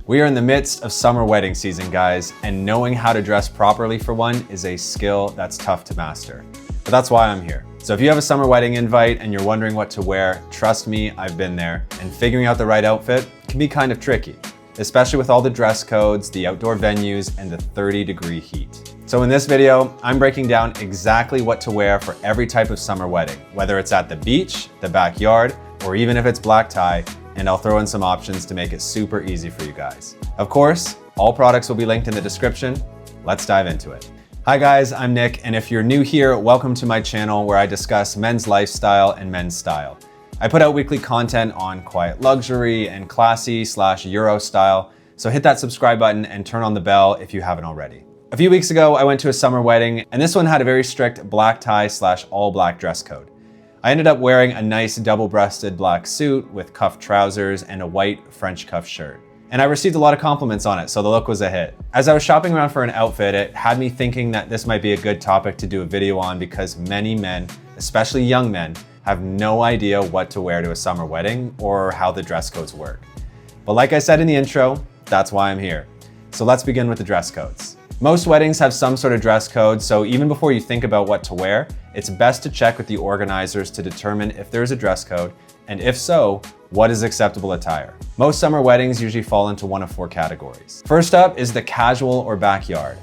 We are in the midst of summer wedding season, guys, and knowing how to dress properly for one is a skill that's tough to master. But that's why I'm here. So if you have a summer wedding invite and you're wondering what to wear, trust me, I've been there. And figuring out the right outfit can be kind of tricky, especially with all the dress codes, the outdoor venues, and the 30-degree heat. So in this video, I'm breaking down exactly what to wear for every type of summer wedding, whether it's at the beach, the backyard, or even if it's black tie, and I'll throw in some options to make it super easy for you guys. Of course, all products will be linked in the description. Let's dive into it. Hi guys, I'm Nick, and if you're new here, welcome to my channel where I discuss men's lifestyle and men's style. I put out weekly content on quiet luxury and classy/Euro style, so hit that subscribe button and turn on the bell if you haven't already. A few weeks ago, I went to a summer wedding, and this one had a very strict black tie/all black dress code. I ended up wearing a nice double-breasted black suit with cuffed trousers and a white French cuff shirt. And I received a lot of compliments on it, so the look was a hit. As I was shopping around for an outfit, it had me thinking that this might be a good topic to do a video on because many men, especially young men, have no idea what to wear to a summer wedding or how the dress codes work. But like I said in the intro, that's why I'm here. So let's begin with the dress codes. Most weddings have some sort of dress code, so even before you think about what to wear, it's best to check with the organizers to determine if there's a dress code, and if so, what is acceptable attire. Most summer weddings usually fall into one of four categories. First up is the casual or backyard.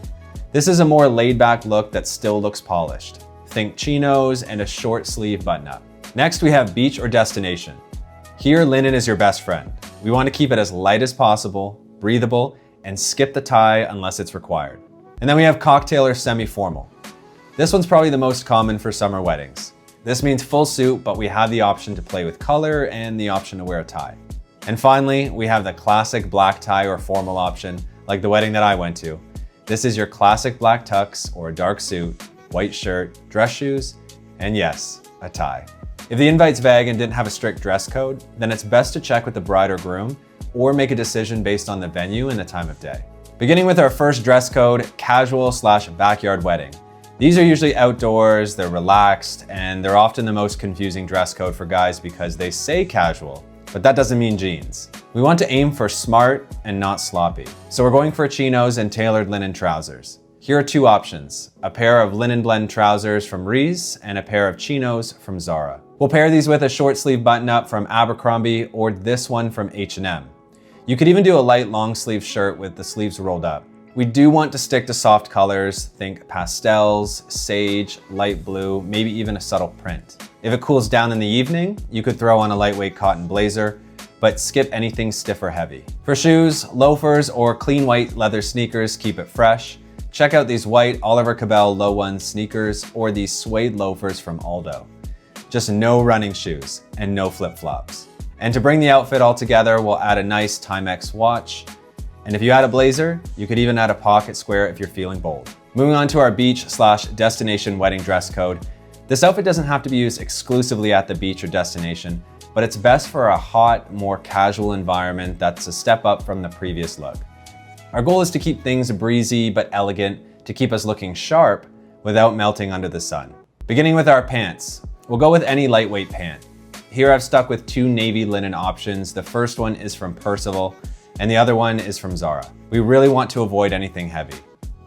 This is a more laid-back look that still looks polished. Think chinos and a short sleeve button-up. Next, we have beach or destination. Here, linen is your best friend. We want to keep it as light as possible, breathable, and skip the tie unless it's required. And then we have cocktail or semi-formal. This one's probably the most common for summer weddings. This means full suit, but we have the option to play with color and the option to wear a tie. And finally, we have the classic black tie or formal option, like the wedding that I went to. This is your classic black tux or a dark suit, white shirt, dress shoes, and yes, a tie. If the invite's vague and didn't have a strict dress code, then it's best to check with the bride or groom or make a decision based on the venue and the time of day. Beginning with our first dress code, casual/backyard wedding. These are usually outdoors, they're relaxed, and they're often the most confusing dress code for guys because they say casual, but that doesn't mean jeans. We want to aim for smart and not sloppy. So we're going for chinos and tailored linen trousers. Here are two options, a pair of linen blend trousers from Reese and a pair of chinos from Zara. We'll pair these with a short sleeve button-up from Abercrombie or this one from H&M. You could even do a light long sleeve shirt with the sleeves rolled up. We do want to stick to soft colors, think pastels, sage, light blue, maybe even a subtle print. If it cools down in the evening, you could throw on a lightweight cotton blazer, but skip anything stiff or heavy. For shoes, loafers or clean white leather sneakers keep it fresh. Check out these white Oliver Cabell Low One sneakers or these suede loafers from Aldo. Just no running shoes and no flip-flops. And to bring the outfit all together, we'll add a nice Timex watch. And if you add a blazer, you could even add a pocket square if you're feeling bold. Moving on to our beach/destination wedding dress code. This outfit doesn't have to be used exclusively at the beach or destination, but it's best for a hot, more casual environment that's a step up from the previous look. Our goal is to keep things breezy but elegant to keep us looking sharp without melting under the sun. Beginning with our pants, we'll go with any lightweight pant. Here I've stuck with two navy linen options. The first one is from Percival and the other one is from Zara. We really want to avoid anything heavy.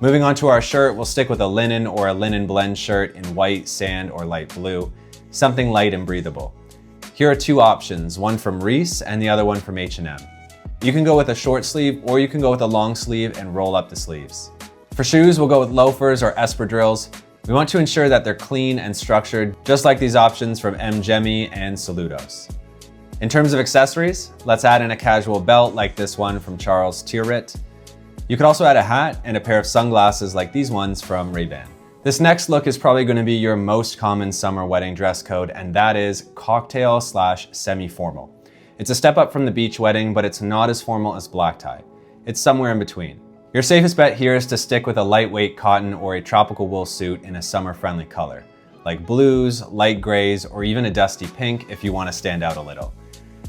Moving on to our shirt, we'll stick with a linen or a linen blend shirt in white, sand, or light blue, something light and breathable. Here are two options, one from Reese and the other one from H&M. You can go with a short sleeve or you can go with a long sleeve and roll up the sleeves. For shoes, we'll go with loafers or espadrilles. We want to ensure that they're clean and structured, just like these options from M. Gemi and Saludos. In terms of accessories, let's add in a casual belt like this one from Charles Tyrwhitt. You could also add a hat and a pair of sunglasses like these ones from Ray-Ban. This next look is probably going to be your most common summer wedding dress code, and that is cocktail/semi-formal. It's a step up from the beach wedding, but it's not as formal as black tie. It's somewhere in between. Your safest bet here is to stick with a lightweight cotton or a tropical wool suit in a summer-friendly color, like blues, light grays, or even a dusty pink if you want to stand out a little.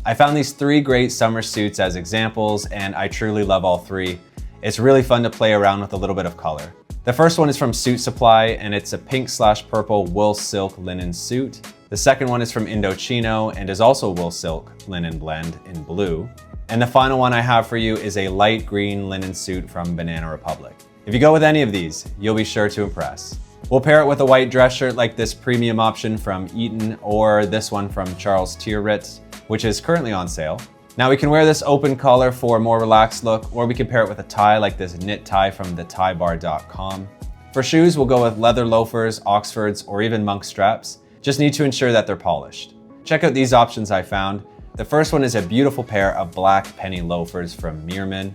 I found these three great summer suits as examples, and I truly love all three. It's really fun to play around with a little bit of color. The first one is from Suit Supply, and it's a pink/purple wool silk linen suit. The second one is from Indochino and is also wool silk linen blend in blue. And the final one I have for you is a light green linen suit from Banana Republic. If you go with any of these, you'll be sure to impress. We'll pair it with a white dress shirt like this premium option from Eaton or this one from Charles Tierritz, which is currently on sale. Now we can wear this open collar for a more relaxed look, or we can pair it with a tie like this knit tie from thetiebar.com. For shoes, we'll go with leather loafers, Oxfords, or even monk straps. Just need to ensure that they're polished. Check out these options I found. The first one is a beautiful pair of black penny loafers from Meerman,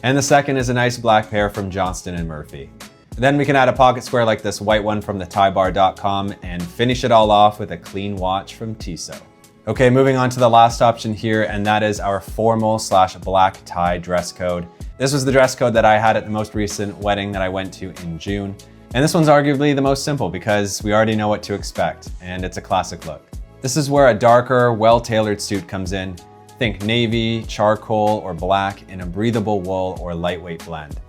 and the second is a nice black pair from Johnston & Murphy. Then we can add a pocket square like this white one from thetiebar.com and finish it all off with a clean watch from Tissot. Okay, moving on to the last option here, and that is our formal/black tie dress code. This was the dress code that I had at the most recent wedding that I went to in June. And this one's arguably the most simple because we already know what to expect, and it's a classic look. This is where a darker, well-tailored suit comes in. Think navy, charcoal, or black in a breathable wool or lightweight blend.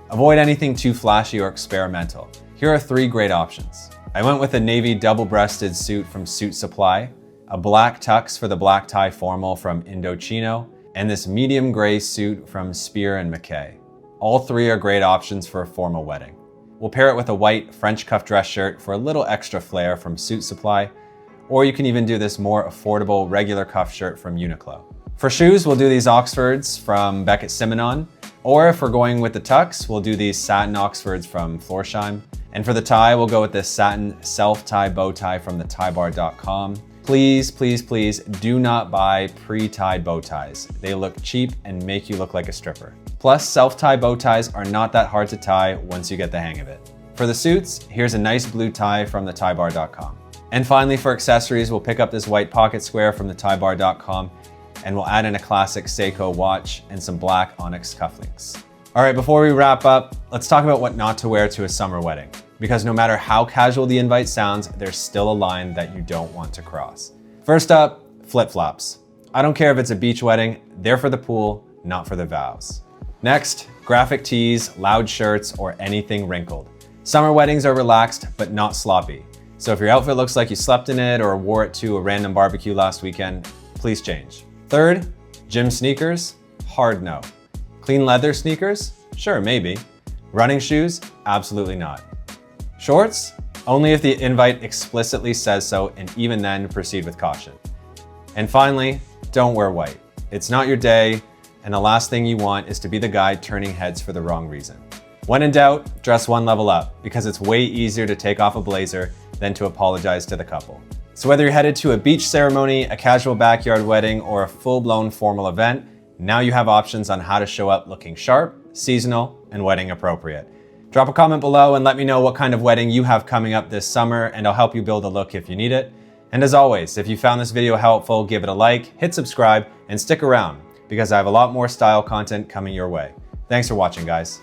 Avoid anything too flashy or experimental. Here are 3 great options. I went with a navy double-breasted suit from Suit Supply, a black tux for the black tie formal from Indochino, and this medium gray suit from Spear & Mackay. All 3 are great options for a formal wedding. We'll pair it with a white French cuff dress shirt for a little extra flair from Suit Supply, or you can even do this more affordable regular cuff shirt from Uniqlo. For shoes, we'll do these Oxfords from Beckett Simonon, or if we're going with the tux, we'll do these satin Oxfords from Florsheim. And for the tie, we'll go with this satin self-tie bow tie from thetiebar.com. Please, please, please do not buy pre-tied bow ties. They look cheap and make you look like a stripper. Plus, self-tie bow ties are not that hard to tie once you get the hang of it. For the suits, here's a nice blue tie from thetiebar.com. And finally, for accessories, we'll pick up this white pocket square from thetiebar.com, and we'll add in a classic Seiko watch and some black onyx cufflinks. All right, before we wrap up, let's talk about what not to wear to a summer wedding. Because no matter how casual the invite sounds, there's still a line that you don't want to cross. First up, flip-flops. I don't care if it's a beach wedding, they're for the pool, not for the vows. Next, graphic tees, loud shirts, or anything wrinkled. Summer weddings are relaxed, but not sloppy. So if your outfit looks like you slept in it or wore it to a random barbecue last weekend, please change. Third, gym sneakers, hard no. Clean leather sneakers? Sure, maybe. Running shoes? Absolutely not. Shorts? Only if the invite explicitly says so, and even then, proceed with caution. And finally, don't wear white. It's not your day, and the last thing you want is to be the guy turning heads for the wrong reason. When in doubt, dress one level up, because it's way easier to take off a blazer than to apologize to the couple. So whether you're headed to a beach ceremony, a casual backyard wedding, or a full-blown formal event, now you have options on how to show up looking sharp, seasonal, and wedding appropriate. Drop a comment below and let me know what kind of wedding you have coming up this summer, and I'll help you build a look if you need it. And as always, if you found this video helpful, give it a like, hit subscribe, and stick around, because I have a lot more style content coming your way. Thanks for watching, guys.